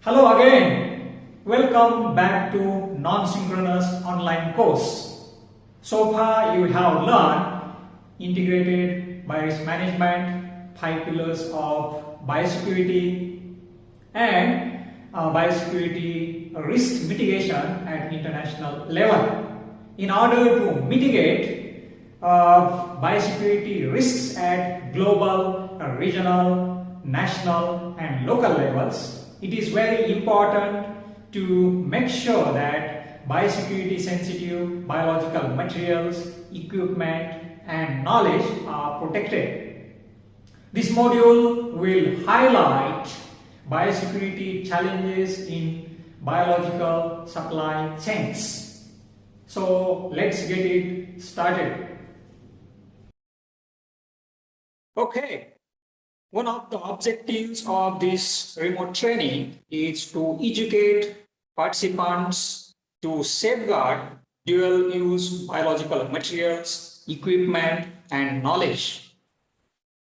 Hello again. Welcome back to Non-synchronous online course. So far you have learned integrated virus management, 5 pillars of biosecurity and biosecurity risk mitigation at international level. In order to mitigate biosecurity risks at global, regional, national and local levels, it is very important to make sure that biosecurity sensitive biological materials, equipment and knowledge are protected. This module will highlight biosecurity challenges in biological supply chains. So let's get it started. Okay. One of the objectives of this remote training is to educate participants to safeguard dual-use biological materials, equipment, and knowledge,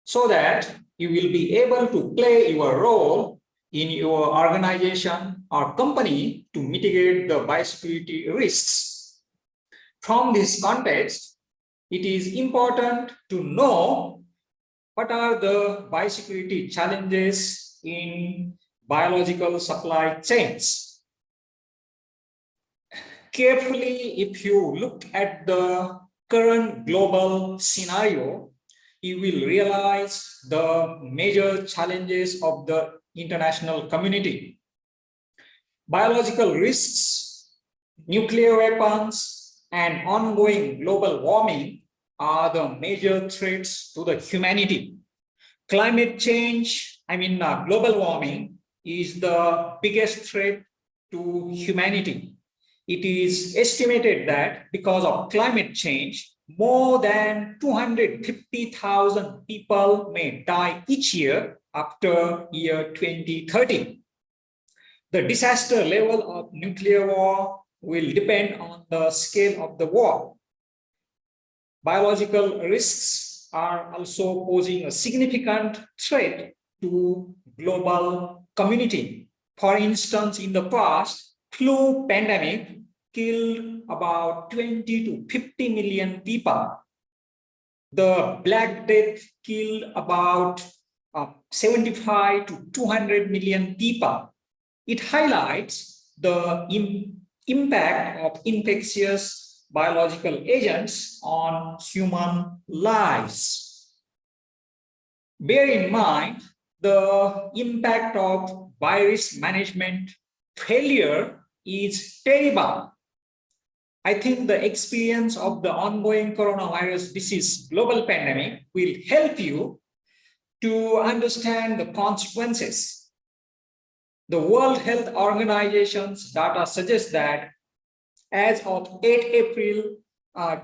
so that you will be able to play your role in your organization or company to mitigate the biosecurity risks. From this context, it is important to know what are the biosecurity challenges in biological supply chains. Carefully, if you look at the current global scenario, you will realize the major challenges of the international community. Biological risks, nuclear weapons, and ongoing global warming are the major threats to the humanity. Climate change, global warming is the biggest threat to humanity. It is estimated that because of climate change, more than 250,000 people may die each year after year 2030. The disaster level of nuclear war will depend on the scale of the war. Biological risks are also posing a significant threat to global community. For instance, in the past, flu pandemic killed about 20 to 50 million people. The Black Death killed about 75 to 200 million people. It highlights the impact of infectious biological agents on human lives. Bear in mind the impact of virus management failure is terrible. I think the experience of the ongoing coronavirus disease global pandemic will help you to understand the consequences. The World Health Organization's data suggests that as of 8 April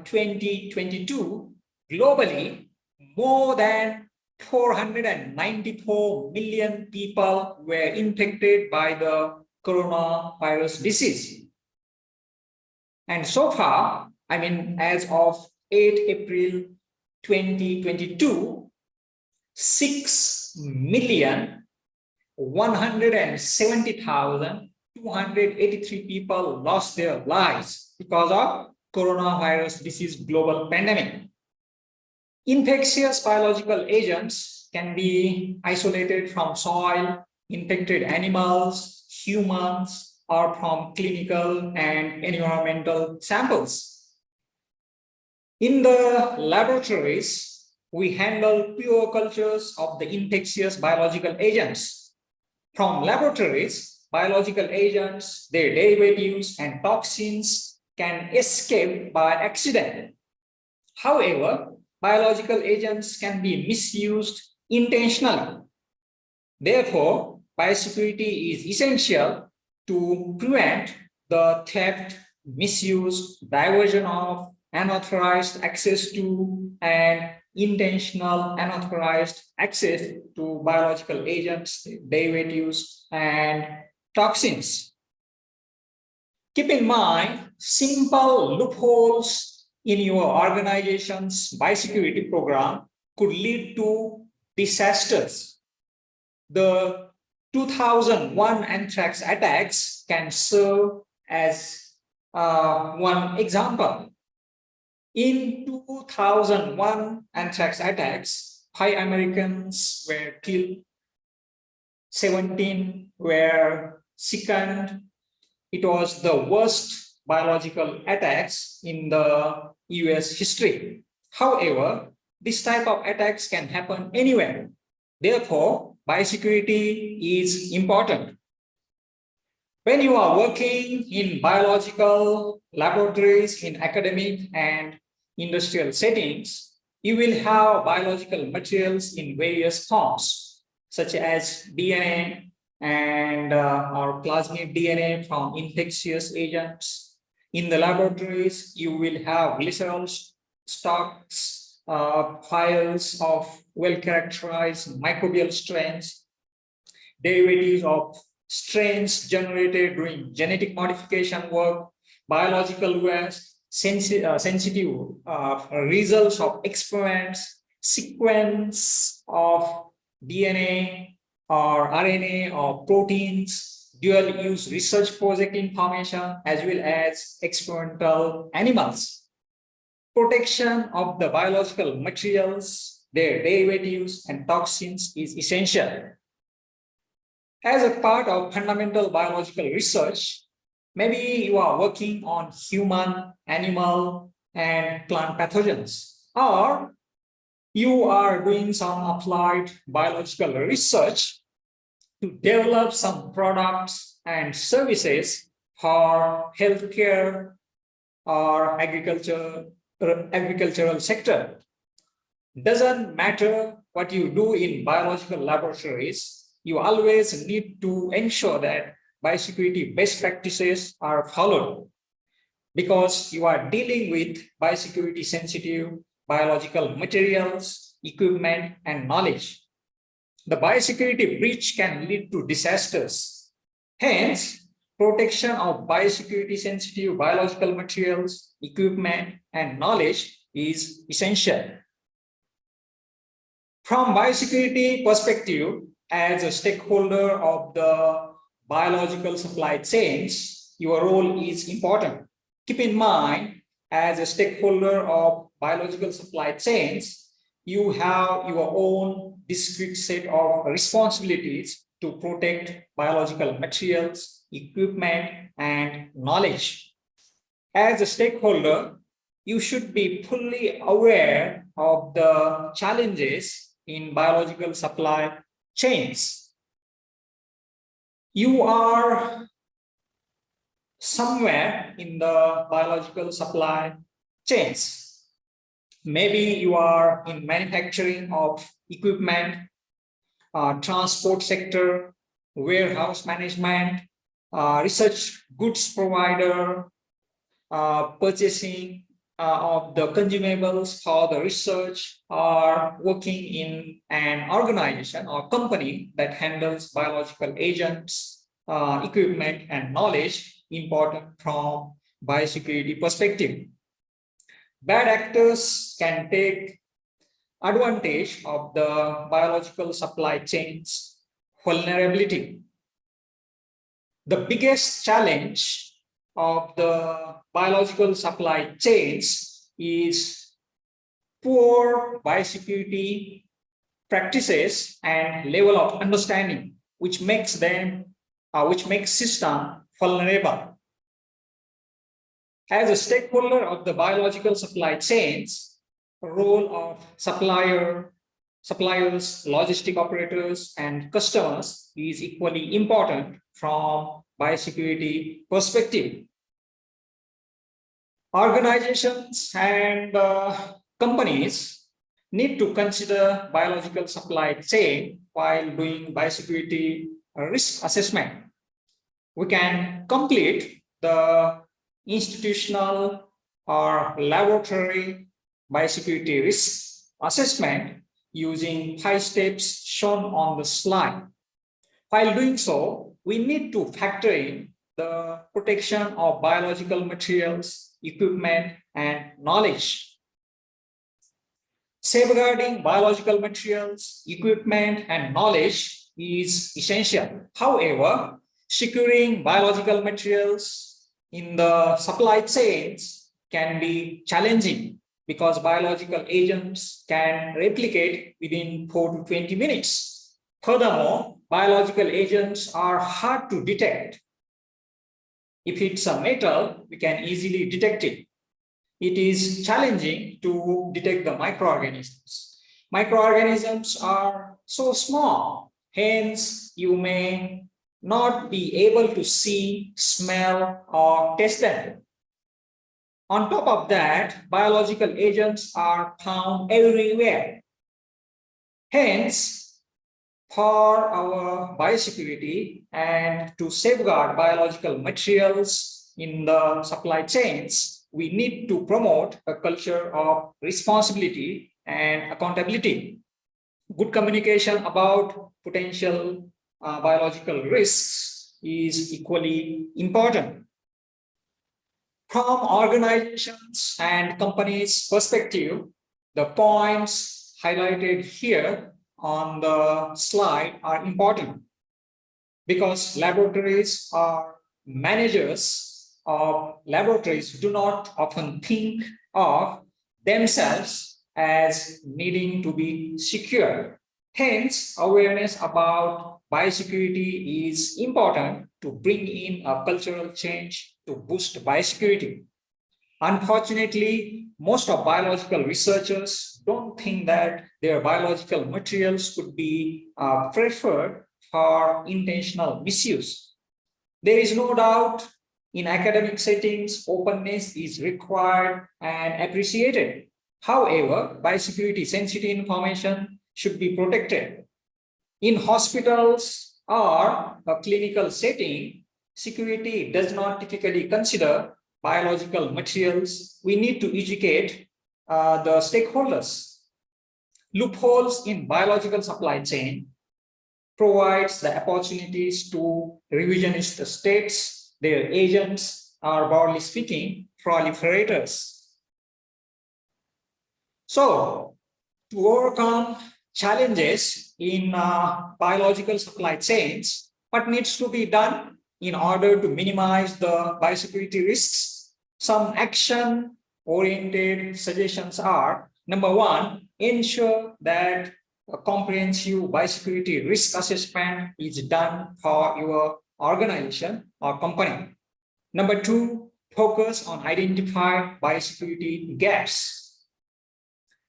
2022, globally, more than 494 million people were infected by the coronavirus disease. And so far, as of 8 April 2022, 6,170,283 people lost their lives because of coronavirus disease global pandemic. Infectious biological agents can be isolated from soil, infected animals, humans, or from clinical and environmental samples. In the laboratories, we handle pure cultures of the infectious biological agents. From laboratories, biological agents, their derivatives, and toxins can escape by accident. However, biological agents can be misused intentionally. Therefore, biosecurity is essential to prevent the theft, misuse, diversion of, unauthorized access to, and intentional unauthorized access to biological agents, derivatives, and toxins. Keep in mind, simple loopholes in your organization's biosecurity program could lead to disasters. The 2001 anthrax attacks can serve as one example. In 2001 anthrax attacks, 5 Americans were killed, 17 were sickened. It was the worst biological attacks in the US history. However, this type of attacks can happen anywhere. Therefore, biosecurity is important. When you are working in biological laboratories in academic and industrial settings, you will have biological materials in various forms, such as DNA and or plasmid DNA from infectious agents. In the laboratories, you will have glycerols, stocks, files of well-characterized microbial strains, derivatives of strains generated during genetic modification work, biological waste, sensitive results of experiments, sequence of DNA or RNA or proteins, dual-use research project information, as well as experimental animals. Protection of the biological materials, their derivatives and toxins is essential. As a part of fundamental biological research, maybe you are working on human, animal, and plant pathogens, or you are doing some applied biological research to develop some products and services for healthcare or agricultural sector. Doesn't matter what you do in biological laboratories, you always need to ensure that biosecurity best practices are followed, because you are dealing with biosecurity sensitive biological materials, equipment, and knowledge. The biosecurity breach can lead to disasters. Hence, protection of biosecurity sensitive biological materials, equipment, and knowledge is essential. From biosecurity perspective, as a stakeholder of the biological supply chains, your role is important. Keep in mind, as a stakeholder of biological supply chains, you have your own discrete set of responsibilities to protect biological materials, equipment, and knowledge. As a stakeholder, you should be fully aware of the challenges in biological supply chains. You are somewhere in the biological supply chains. Maybe you are in manufacturing of equipment, transport sector, warehouse management, research goods provider, purchasing of the consumables for the research, or working in an organization or company that handles biological agents, equipment, and knowledge, important from biosecurity perspective. Bad actors can take advantage of the biological supply chain's vulnerability. The biggest challenge of the biological supply chains is poor biosecurity practices and level of understanding, which makes system vulnerable. As a stakeholder of the biological supply chains, the role of suppliers, logistic operators, and customers is equally important from biosecurity perspective. Organizations and companies need to consider biological supply chain while doing biosecurity risk assessment. We can complete the institutional or laboratory biosecurity risk assessment using 5 steps shown on the slide. While doing so, we need to factor in the protection of biological materials, equipment, and knowledge. Safeguarding biological materials, equipment, and knowledge is essential. However, securing biological materials in the supply chains can be challenging because biological agents can replicate within 4 to 20 minutes. Furthermore, biological agents are hard to detect. If it's a metal, we can easily detect it. It is challenging to detect the microorganisms. Microorganisms are so small, hence you may not be able to see, smell, or taste them. On top of that, biological agents are found everywhere. Hence, for our biosecurity and to safeguard biological materials in the supply chains, we need to promote a culture of responsibility and accountability. Good communication about potential biological risks is equally important. From organizations and companies' perspective, the points highlighted here on the slide are important because laboratories or managers of laboratories do not often think of themselves as needing to be secure. Hence, awareness about biosecurity is important to bring in a cultural change to boost biosecurity. Unfortunately, most of biological researchers don't think that their biological materials could be preferred for intentional misuse. There is no doubt in academic settings, openness is required and appreciated. However, biosecurity sensitive information should be protected. In hospitals or a clinical setting, security does not typically consider biological materials. We need to educate the stakeholders. Loopholes in biological supply chain provides the opportunities to revisionist states, their agents are broadly speaking proliferators. So, to overcome challenges in biological supply chains, what needs to be done in order to minimize the biosecurity risks? Some action-oriented suggestions are, number one, ensure that a comprehensive biosecurity risk assessment is done for your organization or company. Number two, focus on identified biosecurity gaps.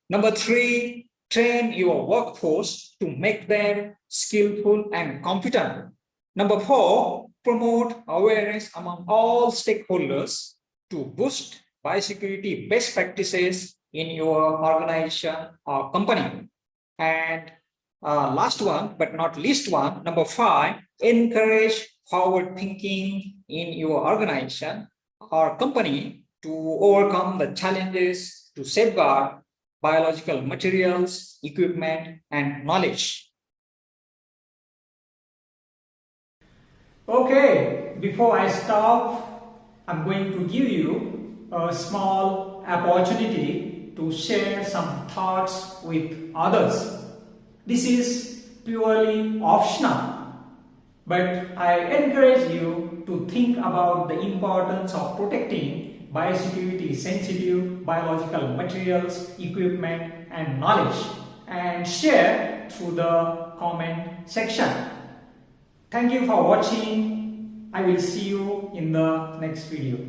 Number three, train your workforce to make them skillful and competent. Number four, promote awareness among all stakeholders to boost biosecurity best practices in your organization or company. And last one, but not least one, number five, encourage forward thinking in your organization or company to overcome the challenges to safeguard biological materials, equipment, and knowledge. Okay, before I stop, I'm going to give you a small opportunity to share some thoughts with others. This is purely optional, but I encourage you to think about the importance of protecting biosecurity sensitive biological materials, equipment, and knowledge, and share through the comment section. Thank you for watching. I will see you in the next video.